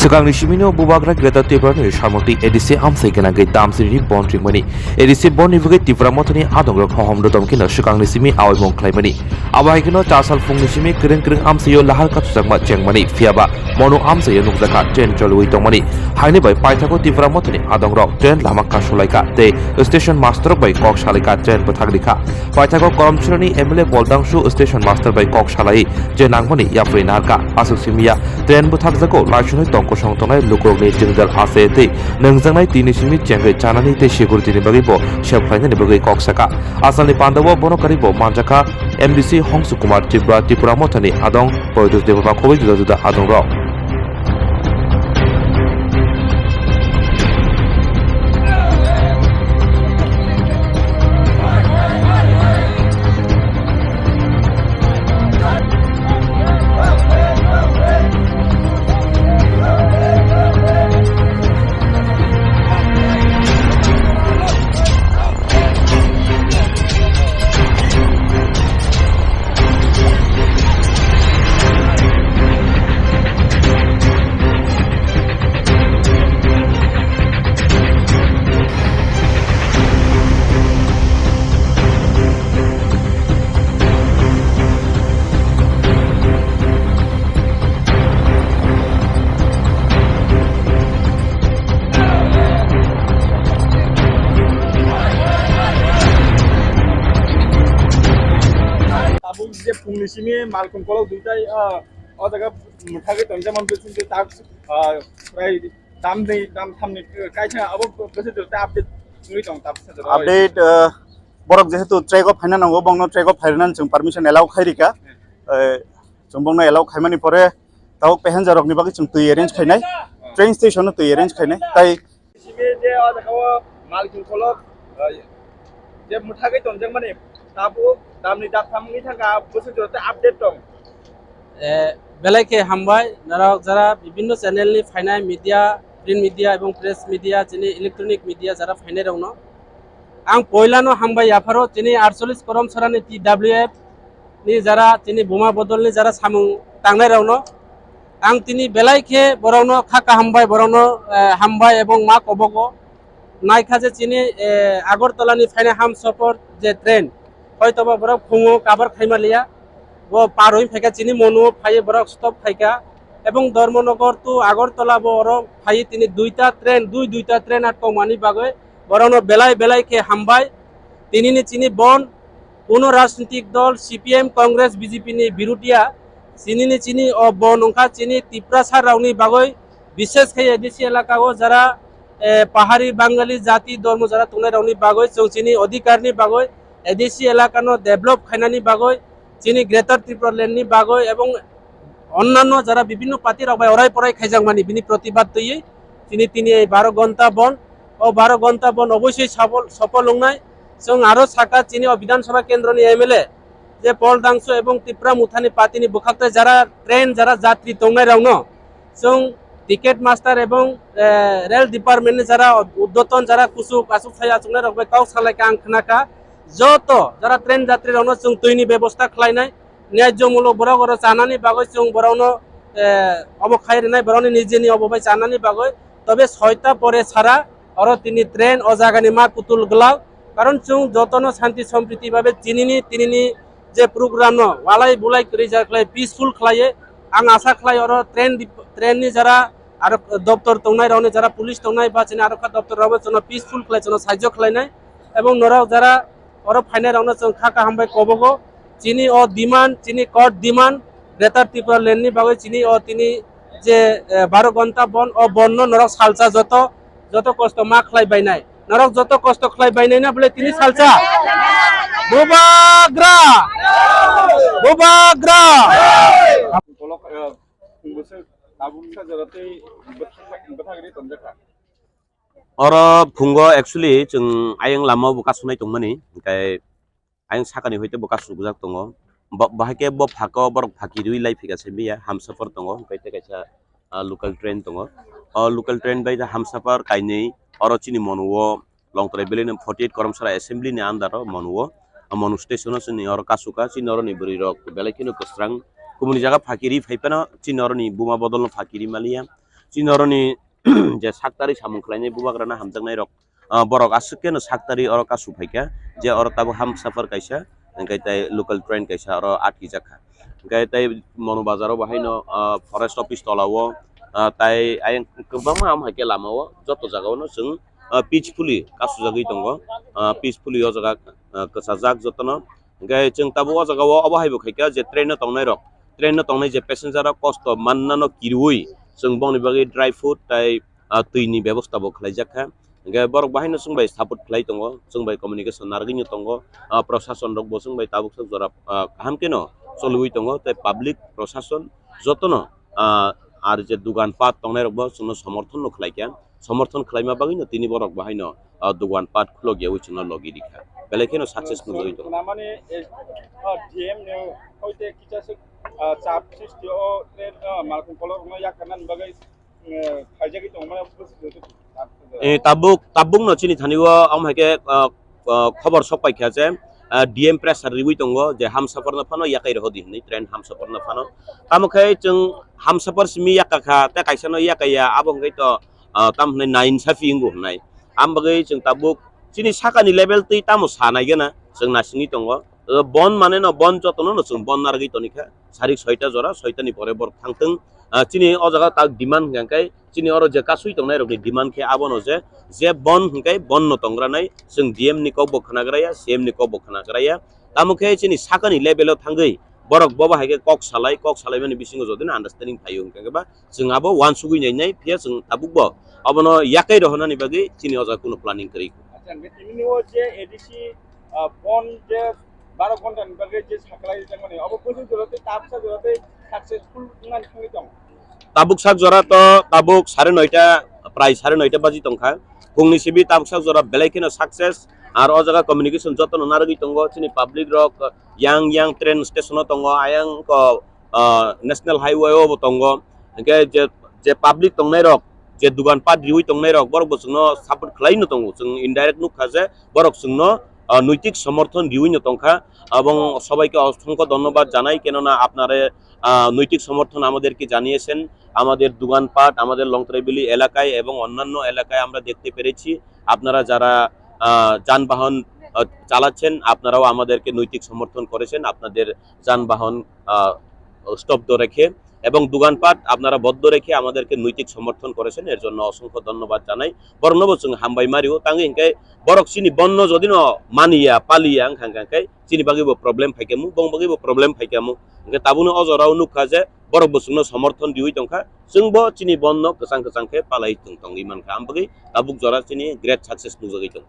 Sekarang simino bubagra greta tibrani sharmoti edisi amsai kenagi damsiri bon ringmani edisi bon nivuge tibramotani adongrok hohomdo domkino sekarang simi awai mong klaimani abaikino tasal fungni simi kering amsayo lahar katusakma chengmani fiaba mono amsayo nukjaka train cholui tongmani haini bai paithako tibramotani adongrok train lamakka Khwlaikha te station master bai kok shalika train bothagrikha paithako koromchurani MLA Dangshu station master bai kok shalai je nangmani yapri narka asuk simia train bothakjako laisuni tongko সংতনায় Lukurokni jengdal asete nangjangnai tinisimi chengai Chanani te security ni bagibo shephlaini bagai koksaka asani pandawo bonokaribo manjaka MDC Hongsu Kumar Tripura mothani adong poitus deba khobei juda adong ro যে পুংনিসিমি মালকুম call দুইটাই ও জায়গা মুঠাগে তংজামান basin যে তাক প্রায় দাম নেই দাম থামনি কাইছা আবো বেসে তে আপডেট নুই দং তাপ আপডেট বরক যেহেতু ট্রেক অফ ফাইনাল নাও বংনো ট্রেক অফ ফাইনাল जों পারমিশন এলাও খাইরিকা जों বংনো এলাও খাইমানি পরে তাও পেহেঞ্জারক नि बागै जों তুই अरेंज খাইনাই ট্রেন স্টেশন তুই अरेंज খাইনাই তাই সিমি যে ও জায়গা মালকুম কল যে মুঠাগে তংজামানি তাবো দামনি দামনি থাকা বসে তে আপডেট দং বেলাইকে হামবাই নারক যারা বিভিন্ন চ্যানেলনি ফাইনাল মিডিয়া প্রিন্ট মিডিয়া এবং প্রেস মিডিয়া যিনি ইলেকট্রনিক মিডিয়া যারা ফাইনাল রওনো आं पयलानो हामबाय याफारो तिनि 48 करम सरानि TWF नि जारा तिनि बोमा बदलनि जारा सामुं तांनाय रावनो आं तिनि बेलाइखे बरावनो खाका हामबाय बरावनो हामबाय एबं मा कबगो नायखा जे तिनि आगरतलानि फाइना हाम सफर जे ट्रेन हयतोबा बरक खुङो काबार खाइमालिया वो पारoi फायका तिनि मनु फाय बरक स्टप फायका एबं धर्मनगर टु आगरतला बरो फाय तिनि दुइटा ट्रेन आटको मानि बागै बरावनो बेलाय के हामबाय तिनिनि चिनि बन कोनो राजनीतिक दल CPM कांग्रेस BJP नि बिरुटिया चिनिनि चिनि अ बन अंका चिनि तिप्रासार रावनि बागै विशेष खे एदिसि एलाकाओ जरा पाहाड़ी बांगाली जाति धर्म जरा तुंगनाय रावनि बागै जों चिनि अधिकारनि बागै एदिसि एलाकानो डेभलप खायनानि बागै चिनि ग्रेटर त्रिपुरा लेन्डनि बागै एवं अन्यान्य जरा विभिन्न पार्टी रावबाय अराय पराय खायजांमानि बिनि प्रतिबाद तयै चिनि 12 घंटा बन और 12 घंटा बन अवश्य सफल होंनाय जों आरो साका चिनि विधानसभा केंद्रनि MLA जे दांशु एवं त्रिपुरा मुथानि पार्टीनि बुखाक्ता जरा ट्रेन जरा यात्री तंनाय रावनो जों टिकेट मास्टर एवं रेल डिपार्टमेंट जरा उद्यतन जरा कुसु कासु थाया जोंनाय रावबाय काउ सालायका आं खोनाका जत जरा ट्रेन यात्री रावनो जों तैनि व्यवस्था खालायनाय न्यायजमूलक बराव गर जानानि बागै जों बरावनो अबो खायरिनाय बरावनि निजेनि अबबाय जानानि बागै तबे 6टा परे सारा और तिनी ट्रेन अजागानि मा कुतुल गलाव कारण जों जतन शांति सम्प्रीति भाबे तिनिनि जे प्रोग्राम न वालाय बुलाय करि जाखलाय पीसफुल खलाये आं आशा खलाय और ट्रेन नि जरा आरो दप्तर तंनाय रावनि जरा पुलिस तंनाय बा चिनि आरो दप्तर रावबो जों पीसफुल खलाय जों साहाय्य खलायनाय एवं नराव जरा और फाइनाल रावनो जों खाका हामबाय कबगो चिनि अ डिमांड चिनि कोर्ट डिमांड ग्रेटर त्रिपुरा लेन्डनि बागै चिनि अ तिनि जे 12 घंटा बन अ बन्न नराव सालसा जत कष्ट मा खलाय बायनाय नरक जत कष्ट खलाय बायनाय ना बोले तिनि सालसा बुबाग्रा और फुंगो एक्चुअली जों आयं लामा बुका सुनाय दंमोन ओमफ्राय आयं साखानि हयतो बुका सुबुजाक दङ bahake bo phako borok phakirui lai phigase biya hamsafar tongo kaite kaisa local train tongo local train bai hamsafar kainei oro chini monuo longtrai belin 48 kormsara assembly ni andaro monuo monu station chini oro kasuka chini oro ni buri rok belekino kostrang kumuni jaga phakiri phaipano chini oro ni buma bodol phakiri malia chini oro ni je saktari samung khlainai bubagrana hamjangnai rok borok asukeno saktari oro kasu phaika je oro tabo hamsafar kaisa engkai tai local train kaisa oro atki jakha engkai tai monu bazaro bahaino forest office tolao tai ayang kobangma am haike lamao joto jagao no jeng peacefully kasu jagoi tongo peacefully o jaga kasajak jotono engkai jeng tabo o jagao obahaibo khaika je train no tongnai rok train no tongnai je passenger rok kosto mannano kirui jeng bongni bagi dry food tai tuini ব্যবস্থা bo khlaijakha engkai borok bahaino sungbai support khlai tongo sungbai communication nargini tongo প্রশাসন rok bo sungbai tabuk sak jora kaham keno cholui tongo tai public প্রশাসন jotono আর যে দুগান পাট tongnai rok bo sungno সমর্থন no khlaikya সমর্থন khlaima bagino tini borok bahaino দুগান পাট khlogia uchuno logi dikha belekeno successful hoi tongo মানে DM নে হইতে কিচাসে চাপ সৃষ্টি ও ট্রেন মালকুম কলর ন ইয়াকানান বাগै খাইজাগি তো মানে tabuk no chini thaniwa am haike khobor sok paikha je DM pressure riwi tongo je hamsafar na phano yakai rodi ni train hamsafar na phano tamokhai chung hamsafar simi yakakha ta kaisa no yakaya abong gai to tamne 9 safi ingu nai am bagai chung tabuk chini sakani level tei tamo sanai gena chung nasini tongo bon mane no bon jotono no chung bon nargi tonikha sarik 6ta jora 6ta ni pore bor thangtung chini o jaga ta demand gangkai chini oro je kasui tongnai rok ni demand khe abono je bon hingkai bon no tongra nai jeng DM ni ko bokhnagraya CM ni ko bokhnagraya tamukhe chini sakani level o thangai borok boba haike kok salai mani bisingo jodin understanding phayo hingka ba jeng abo one sugui nai pia jeng tabuk bo abono yakai rohna ni bagi chini o jaga kuno planning kari আচ্ছা তিনি ও যে ADC বন যে 12 ঘন্টা নিবাগে যে সাকলাই মানে অবশ্যই জরতে তাপসা জরতে successful নান খাই দং tabuk sak jora to tabuk 9:30 prai 9:30 baji tongkha pungni sibi tabuk sak jora belekino success ar o jaga communication jotono nargi tongo chini public rock yang train station tongo ayang ko national highway o tongo engke je public tongnai rok je dugan pat riwi tongnai rok borok bosungno support khlai no tongo jeng indirect nuk khaje borok sungno নৈতিক সমর্থন দিউইনো তংখা এবং সবাইকে অসংখ্য ধন্যবাদ জানাই কেননা আপনারা নৈতিক সমর্থন আমাদেরকে জানিয়েছেন আমাদের দোকানপাট আমাদের লংতরাইবেলি এলাকায় এবং অন্যান্য এলাকায় আমরা দেখতে পেরেছি আপনারা যারা যানবাহন চালাচ্ছেন আপনারাও আমাদেরকে নৈতিক সমর্থন করেছেন আপনাদের যানবাহন স্তব্ধ রেখে এবং দোকানপাট আপনারা বদ্ধ রেখে আমাদেরকে নৈতিক সমর্থন করেছেন এর জন্য অসংখ্য ধন্যবাদ জানাই বর্ণবচং হামবাই মারিও তাঙ্গে হিংকাই বরক চিনি বন্য যদিন মানিয়া পালিয়া হাঙ্কাঙ্কাই চিনি বাগিবো প্রবলেম ফাইকামু বং বাগিবো প্রবলেম ফাইকামু হিংকা তাবুনো অজরাও নুখা যে বরক বচংনো সমর্থন দিউই তংখা जोंबो चिनि बन्न गोसां गोसांखे पालाई तंग इमानखा आमबागै ताबुक जरा चिनि ग्रेट साक्सेस नुजागै दं